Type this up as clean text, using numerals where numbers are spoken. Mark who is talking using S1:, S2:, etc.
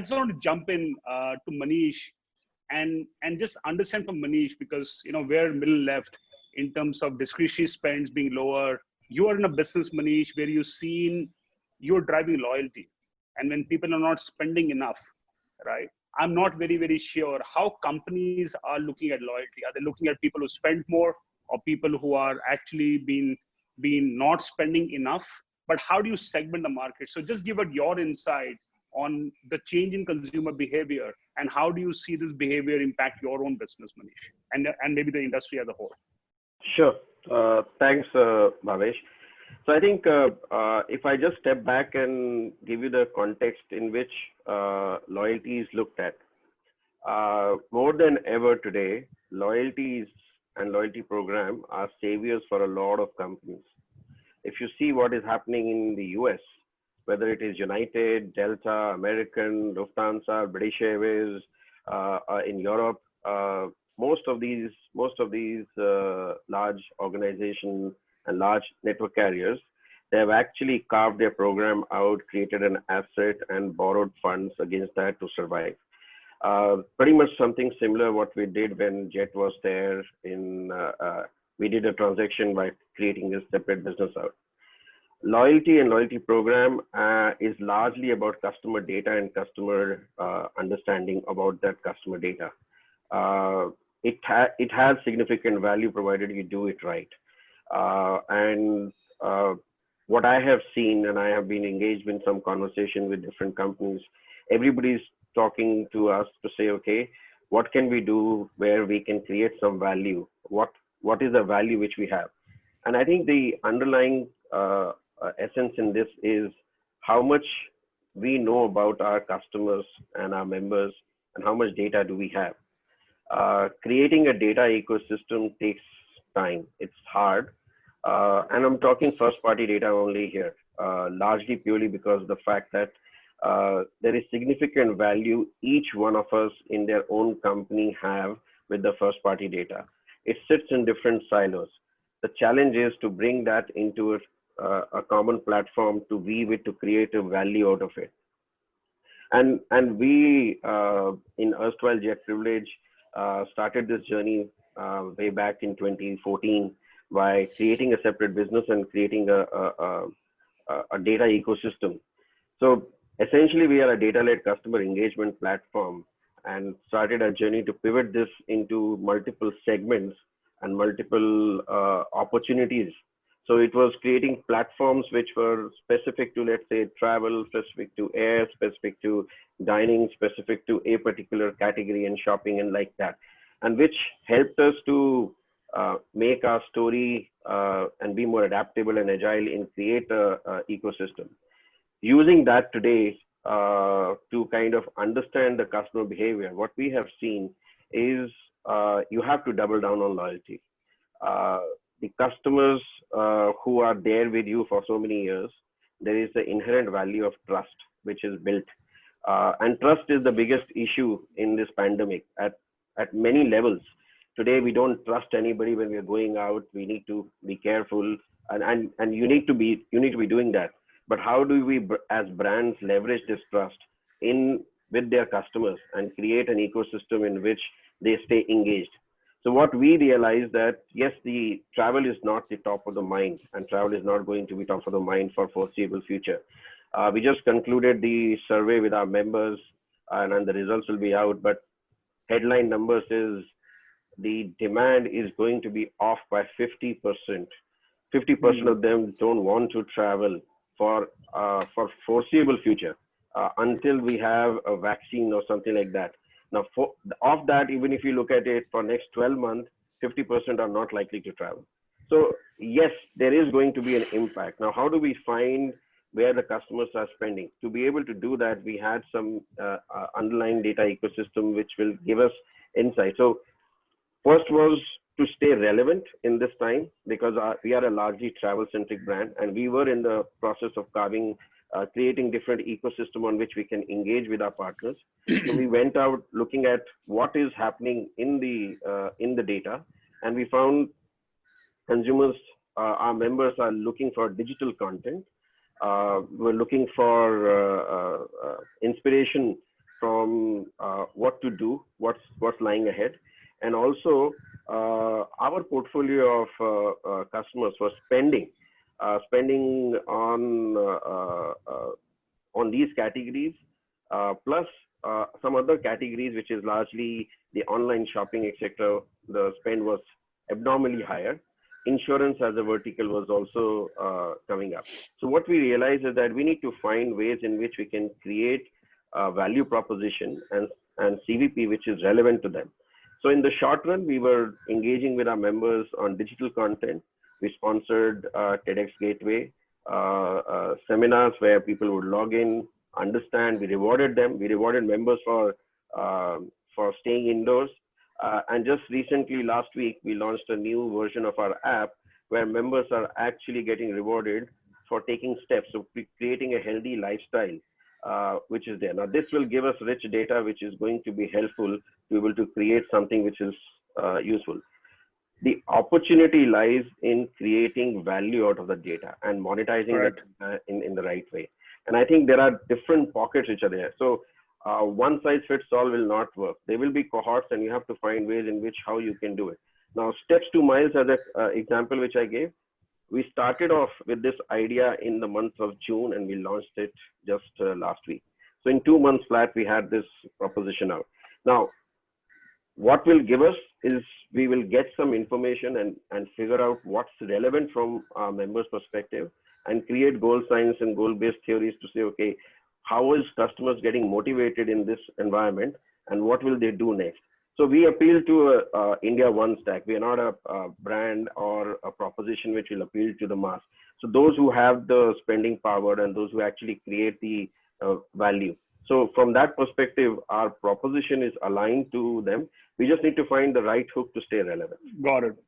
S1: just want to jump in to Manish and just understand from Manish, because we're middle left in terms of discretionary spends being lower. You are in a business, Manish, where you're driving loyalty, and when people are not spending enough, right? I'm not very sure how companies are looking at loyalty. Are they looking at people who spend more, or people who are actually being not spending enough? But how do you segment the market? So just give us your insights on the change in consumer behavior, and how do you see this behavior impact your own business, Manish, and maybe the industry as a whole?
S2: Sure. Thanks, Bhavesh. So I think if I just step back and give you the context in which loyalty is looked at, more than ever today, loyalties and loyalty program are saviors for a lot of companies. If you see what is happening in the US, whether it is United, Delta, American, Lufthansa, British Airways, in Europe, most of these large organizations and large network carriers, they have actually carved their program out, created an asset, and borrowed funds against that to survive. Pretty much something similar what we did when Jet was there. We did a transaction by creating a separate business out. Loyalty and loyalty program is largely about customer data and customer understanding about that customer data. It has significant value provided you do it right. What I have seen, and I have been engaged in some conversation with different companies, everybody's talking to us to say, okay, what can we do where we can create some value? What is the value which we have? And I think the underlying essence in this is how much we know about our customers and our members, and how much data do we have. Creating a data ecosystem takes time. It's hard. And I'm talking first party data only here, largely purely because of the fact that there is significant value each one of us in their own company have with the first party data. It sits in different silos. The challenge is to bring that into a common platform, to weave it, to create a value out of it. And we in erstwhile Jet Privilege started this journey way back in 2014 by creating a separate business and creating a data ecosystem. So essentially, we are a data-led customer engagement platform, and started a journey to pivot this into multiple segments and multiple opportunities. So it was creating platforms which were specific to, let's say, travel, specific to air, specific to dining, specific to a particular category and shopping and like that, and which helped us to make our story and be more adaptable and agile in create a ecosystem. Using that today to kind of understand the customer behavior, what we have seen is you have to double down on loyalty. The customers who are there with you for so many years, there is the inherent value of trust which is built. And trust is the biggest issue in this pandemic at many levels. Today, we don't trust anybody when we are going out. We need to be careful, and you need to be doing that. But how do we, as brands, leverage this trust with their customers and create an ecosystem in which they stay engaged? So what we realize that, yes, the travel is not the top of the mind, and travel is not going to be top of the mind for foreseeable future. We just concluded the survey with our members, and the results will be out. But headline numbers is the demand is going to be off by 50%. 50% of them don't want to travel for foreseeable future until we have a vaccine or something like that. Now, of that, even if you look at it for next 12 months, 50% are not likely to travel. So yes, there is going to be an impact. Now, how do we find where the customers are spending? To be able to do that, we had some underlying data ecosystem which will give us insight. So first was to stay relevant in this time, because we are a largely travel-centric brand, and we were in the process of creating different ecosystem on which we can engage with our partners. So we went out looking at what is happening in the data, and we found consumers, our members are looking for digital content. We're looking for inspiration from what to do, what's lying ahead, and also our portfolio of customers for spending on these categories, plus some other categories, which is largely the online shopping, etc. The spend was abnormally higher. Insurance as a vertical was also coming up. So what we realized is that we need to find ways in which we can create a value proposition and CVP which is relevant to them. So in the short run, we were engaging with our members on digital content. We sponsored TEDx Gateway seminars where people would log in, understand. We rewarded them. We rewarded members for staying indoors. And just recently, last week, we launched a new version of our app where members are actually getting rewarded for taking steps, so creating a healthy lifestyle, which is there. Now, this will give us rich data, which is going to be helpful to be able to create something which is useful. The opportunity lies in creating value out of the data and monetizing that in the right way. And I think there are different pockets which are there. So one size fits all will not work. There will be cohorts, and you have to find ways in which how you can do it. Now, steps to miles as an example which I gave, we started off with this idea in the month of June, and we launched it just last week. So in 2 months flat, we had this proposition out. Now, what will give us is we will get some information and figure out what's relevant from our members' perspective and create goal science and goal-based theories to say, okay, how is customers getting motivated in this environment and what will they do next? So we appeal to India One Stack. We are not a brand or a proposition which will appeal to the mass. So those who have the spending power and those who actually create the value. So from that perspective, our proposition is aligned to them. We just need to find the right hook to stay relevant.
S1: Got it.